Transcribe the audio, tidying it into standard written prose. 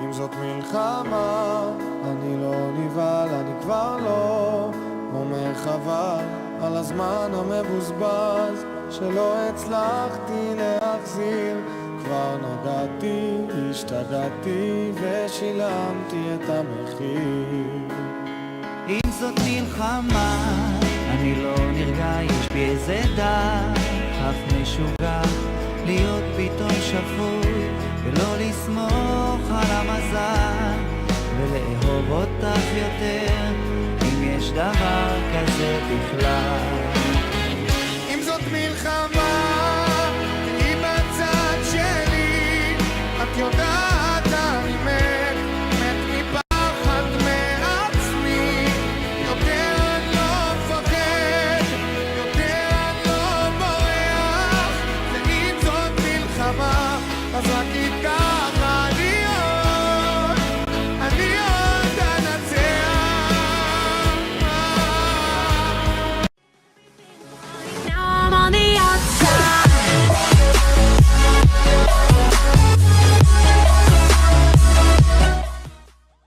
אם זאת מלחמה, אני לא נבהל, אני כבר לא אומר חבל על הזמן המבוזבז שלא הצלחתי להחזיר. כבר נגעתי, השתגעתי ושילמתי את המחיר. אם זאת מלחמה, אני לא נרגע, יש בי איזה דחף משוגע להיות פתאום שפוי ולא לסמוך על המזל ולאהוב אותך יותר, אם יש דבר כזה בכלל.